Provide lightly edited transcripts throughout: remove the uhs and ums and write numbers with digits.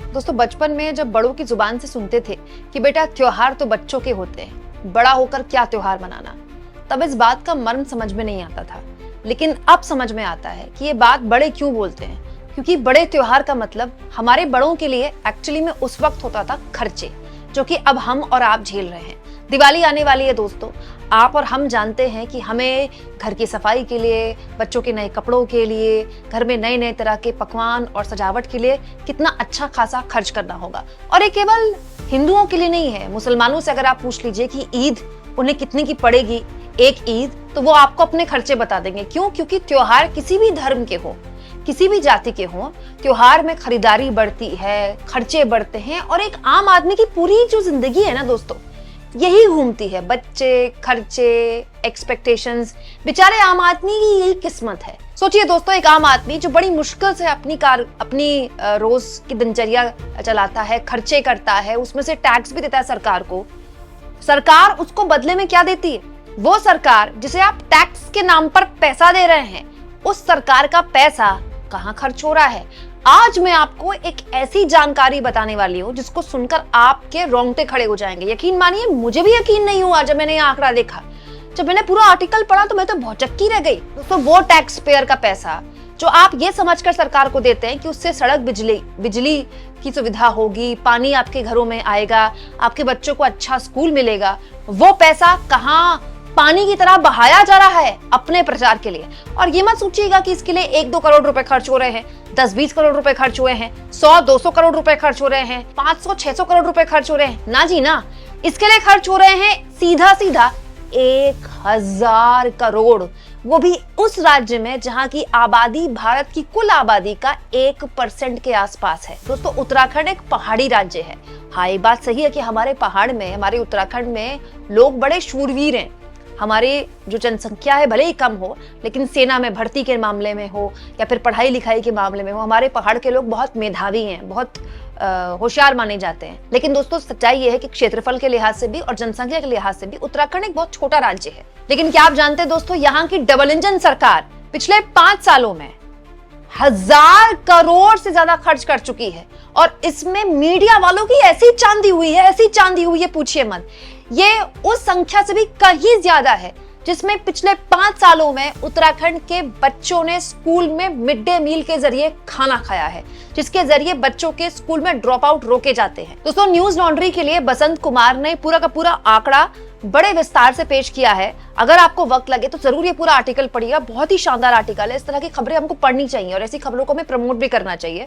दोस्तों बचपन में जब बड़ों की जुबान से सुनते थे कि बेटा त्योहार तो बच्चों के होते हैं, बड़ा होकर क्या त्योहार मनाना, तब इस बात का मर्म समझ में नहीं आता था। लेकिन अब समझ में आता है कि ये बात बड़े क्यों बोलते हैं, क्योंकि बड़े त्योहार का मतलब हमारे बड़ों के लिए एक्चुअली में उस वक्त होता था खर्चे, जो कि अब हम और आप झेल रहे हैं। दिवाली आने वाली है दोस्तों, आप और हम जानते हैं कि हमें घर की सफाई के लिए, बच्चों के नए कपड़ों के लिए, घर में नए नए तरह के पकवान और सजावट के लिए कितना अच्छा खासा खर्च करना होगा। और ये केवल हिंदुओं के लिए नहीं है, मुसलमानों से अगर आप पूछ लीजिए कि ईद उन्हें कितने की पड़ेगी एक ईद, तो वो आपको अपने खर्चे बता देंगे। क्यों? क्योंकि त्योहार किसी भी धर्म के हो, किसी भी जाति के हो, त्योहार में खरीदारी बढ़ती है, खर्चे बढ़ते हैं और एक आम आदमी की पूरी जो जिंदगी है ना दोस्तों, यही घूमती है। बच्चे, खर्चे, एक्सपेक्टेशंस, बेचारे आम आदमी की यही किस्मत है। सोचिए दोस्तों, एक आम आदमी जो बड़ी मुश्किल से अपनी रोज की दिनचर्या चलाता है, खर्चे करता है, उसमें से टैक्स भी देता है सरकार को। सरकार उसको बदले में क्या देती है? वो सरकार जिसे आप टैक्स के नाम पर पैसा दे रहे हैं, उस सरकार का पैसा कहाँ खर्च हो रहा है? आज मैं आपको एक ऐसी जानकारी बताने वाली हूँ जिसको सुनकर आपके रोंगटे खड़े हो जाएंगे। यकीन मानिए, मुझे भी यकीन नहीं हुआ जब मैंने ये आंकड़ा देखा। जब मैंने पूरा आर्टिकल पढ़ा तो मैं तो भौचक्की रह गई। दोस्तों, वो टैक्स पेयर का पैसा जो आप ये समझकर सरकार को देते हैं कि उससे सड़क, बिजली की सुविधा होगी, पानी आपके घरों में आएगा, आपके बच्चों को अच्छा स्कूल मिलेगा, वो पैसा कहाँ पानी की तरह बहाया जा रहा है अपने प्रचार के लिए। और ये मत सोचिएगा कि इसके लिए 1-2 करोड़ रुपए खर्च हो रहे हैं, 10-20 करोड़ रुपए खर्च हुए हैं, 100-200 करोड़ रुपए खर्च हो रहे हैं, 500-600 करोड़ रुपए खर्च हो रहे हैं। ना जी ना, इसके लिए खर्च हो रहे हैं सीधा 1000 करोड़, वो भी उस राज्य में जहां की आबादी भारत की कुल आबादी का 1% के आसपास है। दोस्तों, उत्तराखंड एक पहाड़ी राज्य है। हाँ, ये बात सही है कि हमारे पहाड़ में, हमारे उत्तराखंड में लोग बड़े शूरवीर हैं। हमारे जो जनसंख्या है भले ही कम हो, लेकिन सेना में भर्ती के मामले में हो या फिर पढ़ाई लिखाई के मामले में हो, हमारे पहाड़ के लोग बहुत मेधावी हैं, बहुत होशियार माने जाते हैं। लेकिन दोस्तों, सच्चाई ये है कि क्षेत्रफल के लिहाज से भी और जनसंख्या के लिहाज से भी उत्तराखंड एक बहुत छोटा राज्य है। लेकिन क्या आप जानते हैं दोस्तों, यहाँ की डबल इंजन सरकार पिछले 5 सालों में 1000 करोड़ से ज्यादा खर्च कर चुकी है। और इसमें मीडिया वालों की ऐसी चांदी हुई है, पूछिए मत। ये उस संख्या से भी कहीं ज्यादा है जिसमें पिछले 5 सालों में उत्तराखंड के बच्चों ने स्कूल में मिड डे मील के जरिए खाना खाया है, जिसके जरिए बच्चों के स्कूल में ड्रॉप आउट रोके जाते हैं। दोस्तों, न्यूज लॉन्ड्री के लिए बसंत कुमार ने पूरा का पूरा आंकड़ा बड़े विस्तार से पेश किया है। अगर आपको वक्त लगे तो जरूर ये पूरा आर्टिकल पढ़िएगा, बहुत ही शानदार आर्टिकल है। इस तरह की खबरें हमको पढ़नी चाहिए और ऐसी खबरों को हमें प्रमोट भी करना चाहिए।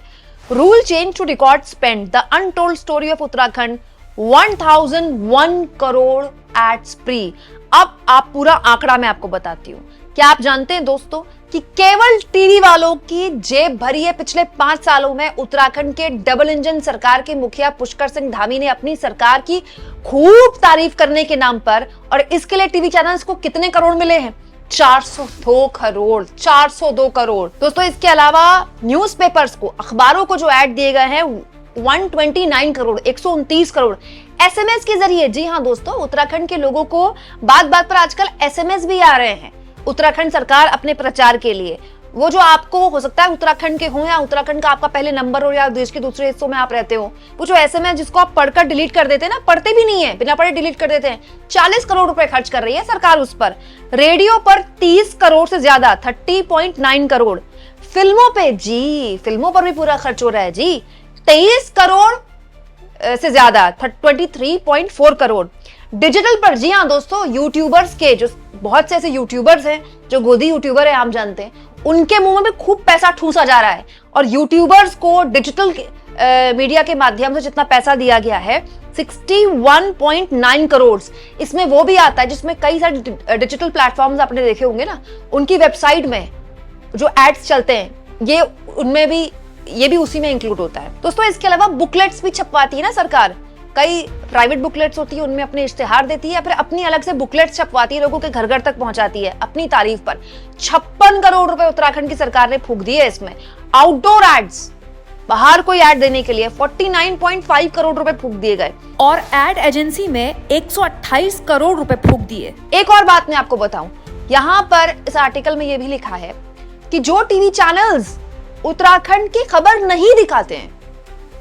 Rule change to record spend, the untold story of Uttarakhand, 1001 crore at spree. अब आप पूरा आंकड़ा मैं आपको बताती हूँ। क्या आप जानते हैं दोस्तों कि केवल टीवी वालों की जेब भरी है पिछले 5 सालों में उत्तराखंड के डबल इंजन सरकार के मुखिया पुष्कर सिंह धामी ने अपनी सरकार की खूब तारीफ करने के नाम पर। और इसके लिए टीवी चैनल्स को कितने करोड़ मिले हैं? 402 करोड़। 402 करोड़। दोस्तों, इसके अलावा न्यूज़पेपर्स को, अखबारों को जो ऐड दिए गए हैं 129 करोड़, 129 करोड़। एसएमएस के जरिए, जी हाँ दोस्तों, उत्तराखंड के लोगों को बात बात पर आजकल एसएमएस भी आ रहे हैं उत्तराखंड सरकार अपने प्रचार के लिए। वो जो आपको हो सकता है उत्तराखंड के हो या उत्तराखंड का आपका पहले नंबर हो या देश के दूसरे हिस्सों में आप रहते हो, वो जो एसएमएस जिसको आप पढ़कर डिलीट कर देते हैं ना, पढ़ते भी नहीं है, बिना पढ़े डिलीट कर देते हैं, 40 करोड़ रुपए खर्च कर रही है सरकार उस पर। रेडियो पर 30 करोड़ से ज्यादा, 30.9 करोड़। फिल्मों पे, जी फिल्मों पर भी पूरा खर्च हो रहा है जी, 23 करोड़ से ज्यादा, 23.4 करोड़। डिजिटल पर, जी हाँ दोस्तों, यूट्यूबर्स के, जो बहुत से ऐसे यूट्यूबर्स हैं जो गोदी यूट्यूबर है, आप जानते हैं, उनके मुंह में भी खूब पैसा ठूसा जा रहा है। और यूट्यूबर्स को डिजिटल मीडिया के माध्यम से जितना पैसा दिया गया है, 61.9 करोड़। इसमें वो भी आता है जिसमें कई सारे डिजिटल प्लेटफॉर्म्स आपने देखे होंगे ना, उनकी वेबसाइट में जो एड्स चलते हैं, ये भी उसी में इंक्लूड होता है। दोस्तों, इसके अलावा बुकलेट्स भी छपवाती है ना सरकार। कई प्राइवेट बुकलेट्स होती है, उनमें अपने इश्तेहार देती है, फिर अपनी अलग से बुकलेट्स छपवाती है, लोगों के घर घर तक पहुंचाती है अपनी तारीफ पर। 56 करोड़ रुपए उत्तराखंड की सरकार ने फूंक दिए इसमें। आउटडोर एड्स, बाहर कोई एड देने के लिए 49.5 करोड़ रुपए फूंक दिए गए और एड एजेंसी में 128 करोड़ रुपए फूंक दिए। एक और बात मैं आपको बताऊं, यहाँ पर इस आर्टिकल में यह भी लिखा है कि जो टीवी चैनल्स उत्तराखंड की खबर नहीं दिखाते हैं,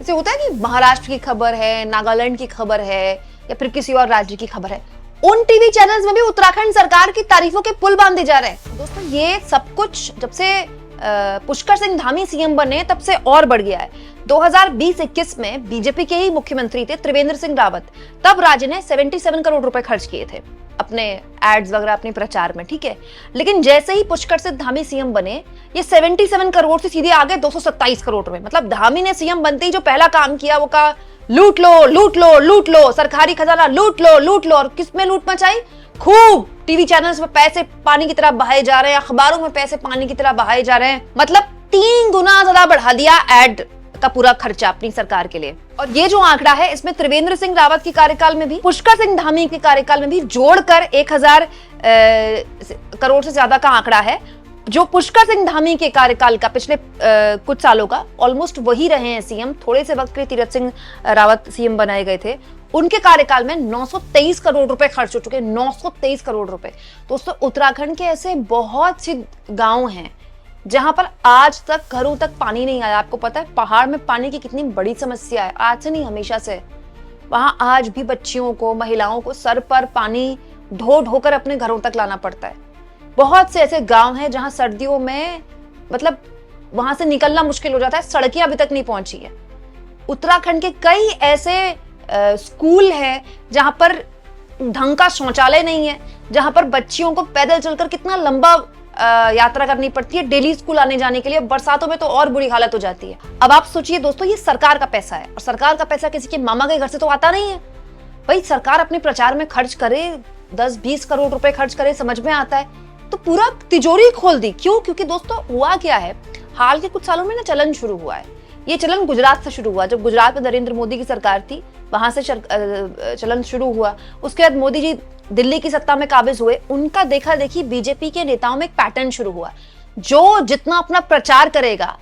जैसे होता है कि महाराष्ट्र की खबर है, नागालैंड की खबर है या फिर किसी और राज्य की खबर है, उन टीवी चैनल्स में भी उत्तराखंड सरकार की तारीफों के पुल बांधे जा रहे हैं। दोस्तों ये सब कुछ जब से पुष्कर सिंह धामी सीएम बने तब से और बढ़ गया है। 2020-21 में बीजेपी के ही मुख्यमंत्री थे त्रिवेंद्र सिंह रावत। तब राज्य ने 77 करोड़ रुपए खर्च किए थे अपने एड्स वगैरह, अपने प्रचार में, ठीक है। लेकिन जैसे ही पुष्कर सिंह धामी सीएम बने, ये 77 करोड़ से सीधे आगे 227 करोड़ रुपए। मतलब धामी ने सीएम बनते ही जो पहला काम किया वो कहा लूट लो लूट लो लूट लो, सरकारी खजाना लूट लो लूट लो। और किसमें लूट मचाई? खूब टीवी चैनल्स में पैसे पानी की तरह बहाए जा रहे हैं, अखबारों में पैसे पानी की तरह बहाए जा रहे हैं। मतलब 3 गुना ज्यादा बढ़ा दिया एड का पूरा खर्चा अपनी सरकार के लिए। और ये जो आंकड़ा है, इसमें त्रिवेंद्र सिंह रावत के कार्यकाल में भी, पुष्कर सिंह धामी के कार्यकाल में भी जोड़कर 1000 करोड़ से ज्यादा का आंकड़ा है। जो पुष्कर सिंह धामी के कार्यकाल का पिछले कुछ सालों का ऑलमोस्ट वही रहे हैं सीएम। थोड़े से वक्त के तीरथ सिंह रावत सीएम बनाए गए थे, उनके कार्यकाल में 923 करोड़ रुपए खर्च हो चुके। 923 करोड़ रुपए। दोस्तों उत्तराखंड के ऐसे बहुत से गांव हैं जहां पर आज तक घरों तक पानी नहीं आया। आपको पता है पहाड़ में पानी की कितनी बड़ी समस्या है, आज से नहीं हमेशा से। वहां आज भी बच्चियों को, महिलाओं को सर पर पानी ढो ढोकर अपने घरों तक लाना पड़ता है। बहुत से ऐसे गांव हैं जहां सर्दियों में मतलब वहां से निकलना मुश्किल हो जाता है, सड़कें अभी तक नहीं पहुंची है। उत्तराखंड के कई ऐसे स्कूल है जहां पर ढंग का शौचालय नहीं है, जहां पर बच्चियों को पैदल चलकर कितना लंबा यात्रा करनी पड़ती है डेली स्कूल आने जाने के लिए। बरसातों में तो और बुरी हालत हो जाती है। अब आप सोचिए दोस्तों, ये सरकार का पैसा है और सरकार का पैसा किसी के मामा के घर से तो आता नहीं है। भाई सरकार अपने प्रचार में खर्च करे, 10-20 करोड़ रुपए खर्च करे, समझ में आता है, तो पूरा तिजोरी खोल दी। क्यों? क्योंकि दोस्तों हुआ क्या है, हाल के कुछ सालों में ना चलन शुरू हुआ है। ये चलन गुजरात से शुरू हुआ। जब गुजरात में नरेंद्र मोदी की सरकार थी, वहां से चलन शुरू हुआ। उसके बाद मोदी जी दिल्ली की सत्ता में काबिज हुए, उनका देखा देखी बीजेपी के नेताओं में एक पैटर्न शुरू हुआ। जो जितना अपना प्रचार करेगा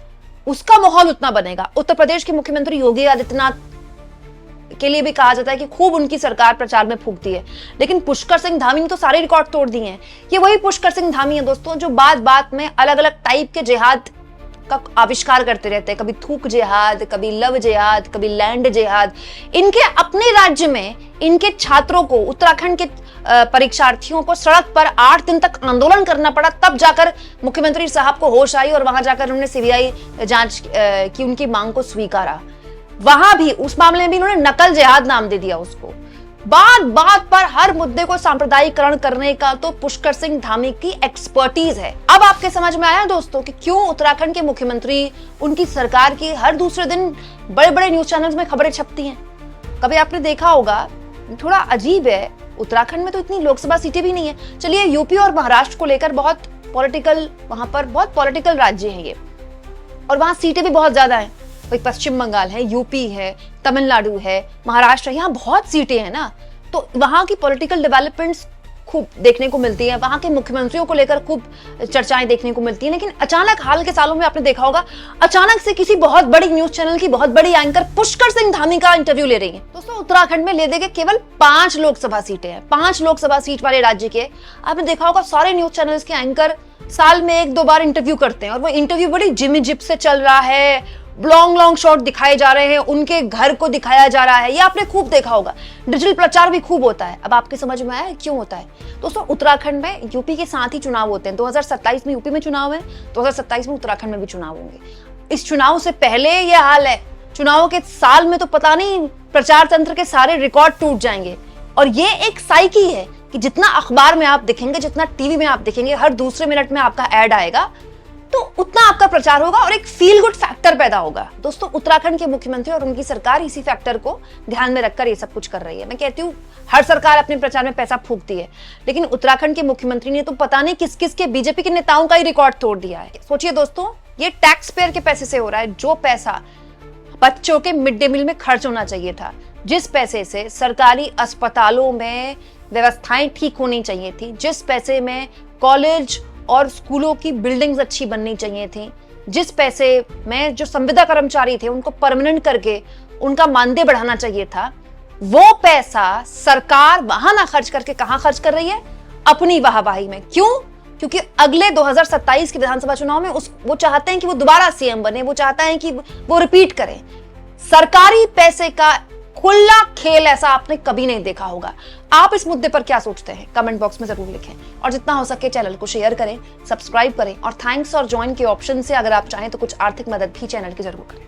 उसका माहौल उतना बनेगा। उत्तर प्रदेश के मुख्यमंत्री योगी आदित्यनाथ के लिए भी कहा जाता है कि खूब उनकी सरकार प्रचार में फूकती है। लेकिन पुष्कर सिंह धामी ने तो सारे रिकॉर्ड तोड़ दिए हैं। ये वही पुष्कर सिंह धामी है दोस्तों जो बात बात में अलग अलग टाइप के जिहाद का आविष्कार करते रहते हैं। कभी थूक जिहाद, कभी लव जिहाद, कभी लैंड जिहाद। इनके अपने राज्य में इनके छात्रों को, उत्तराखंड के परीक्षार्थियों को सड़क पर 8 दिन तक आंदोलन करना पड़ा, तब जाकर मुख्यमंत्री साहब को होश आई और वहां जाकर उन्होंने सीबीआई जांच की उनकी मांग को स्वीकारा। वहां भी उस मामले में भी उन्होंने नकल जिहाद नाम दे दिया उसको। बात बात पर हर मुद्दे को सांप्रदायिकरण करने का तो पुष्कर सिंह धामी की एक्सपर्टीज है। अब आपके समझ में आया दोस्तों कि क्यों उत्तराखंड के मुख्यमंत्री, उनकी सरकार की हर दूसरे दिन बड़े बड़े न्यूज चैनल्स में खबरें छपती हैं। कभी आपने देखा होगा, थोड़ा अजीब है, उत्तराखंड में तो इतनी लोकसभा सीटें भी नहीं है। चलिए यूपी और महाराष्ट्र को लेकर बहुत पॉलिटिकल, वहां पर बहुत पॉलिटिकल राज्य है ये, और वहां सीटें भी बहुत ज्यादा हैं। भाई पश्चिम बंगाल है, यूपी है, तमिलनाडु है, महाराष्ट्र है, यहाँ बहुत सीटें हैं ना, तो वहां की पॉलिटिकल डेवलपमेंट्स खूब देखने को मिलती है। वहां के मुख्यमंत्रियों को लेकर खूब चर्चाएं देखने को मिलती हैं। लेकिन अचानक हाल के सालों में आपने देखा होगा, अचानक से किसी बहुत बड़ी न्यूज चैनल की बहुत बड़ी एंकर पुष्कर सिंह धामी का इंटरव्यू ले रही है। दोस्तों उत्तराखंड में ले देंगे केवल 5 लोकसभा सीटें हैं, 5 लोकसभा सीट वाले राज्य के। आपने देखा होगा सारे न्यूज चैनल्स के एंकर साल में 1-2 बार इंटरव्यू करते हैं, और वो इंटरव्यू बड़ी जिमी जिप से चल रहा है, लॉन्ग शॉट दिखाए जा रहे हैं, उनके घर को दिखाया जा रहा है। ये आपने खूब देखा होगा। डिजिटल प्रचार भी खूब होता है। अब आपके समझ में आया क्यों होता है? दोस्तों उत्तराखंड में यूपी के साथ ही चुनाव होते हैं। 2027 में यूपी में चुनाव है, 2027 में उत्तराखंड में भी चुनाव होंगे। इस चुनाव से पहले ये हाल है, चुनाव के साल में तो पता नहीं प्रचार तंत्र के सारे रिकॉर्ड टूट जाएंगे। और ये एक साइकी है कि जितना अखबार में आप दिखेंगे, जितना टीवी में आप दिखेंगे, हर दूसरे मिनट में आपका ऐड आएगा, तो उतना आपका प्रचार होगा और एक फील गुड फैक्टर पैदा होगा। दोस्तों उत्तराखंड के मुख्यमंत्री और उनकी सरकार इसी फैक्टर को ध्यान में रखकर ये सब कुछ कर रही है। मैं कहती हूँ हर सरकार अपने प्रचार में पैसा फूकती है, लेकिन उत्तराखंड के मुख्यमंत्री ने तो पता नहीं किस किस के बीजेपी के नेताओं का ही रिकॉर्ड तोड़ दिया है। सोचिए दोस्तों, ये टैक्स पेयर के पैसे से हो रहा है। जो पैसा बच्चों के मिड डे मील में खर्च होना चाहिए था, जिस पैसे से सरकारी अस्पतालों में व्यवस्थाएं ठीक होनी चाहिए थी, जिस पैसे में कॉलेज और स्कूलों की बिल्डिंग्स अच्छी बननी चाहिए थी, जिस पैसे में जो संविदा कर्मचारी थे उनको परमानेंट करके उनका मानदेय बढ़ाना चाहिए था, वो पैसा सरकार वहां ना खर्च करके कहां खर्च कर रही है? अपनी वाहवाही में। क्यों? क्योंकि अगले 2027 के विधानसभा चुनाव में वो चाहते हैं कि वो दोबारा सीएम बने, वो चाहते हैं कि वो रिपीट करें। सरकारी पैसे का खुला खेल ऐसा आपने कभी नहीं देखा होगा। आप इस मुद्दे पर क्या सोचते हैं कमेंट बॉक्स में जरूर लिखें और जितना हो सके चैनल को शेयर करें, सब्सक्राइब करें और थैंक्स और ज्वाइन के ऑप्शन से अगर आप चाहें तो कुछ आर्थिक मदद भी चैनल की जरूर करें।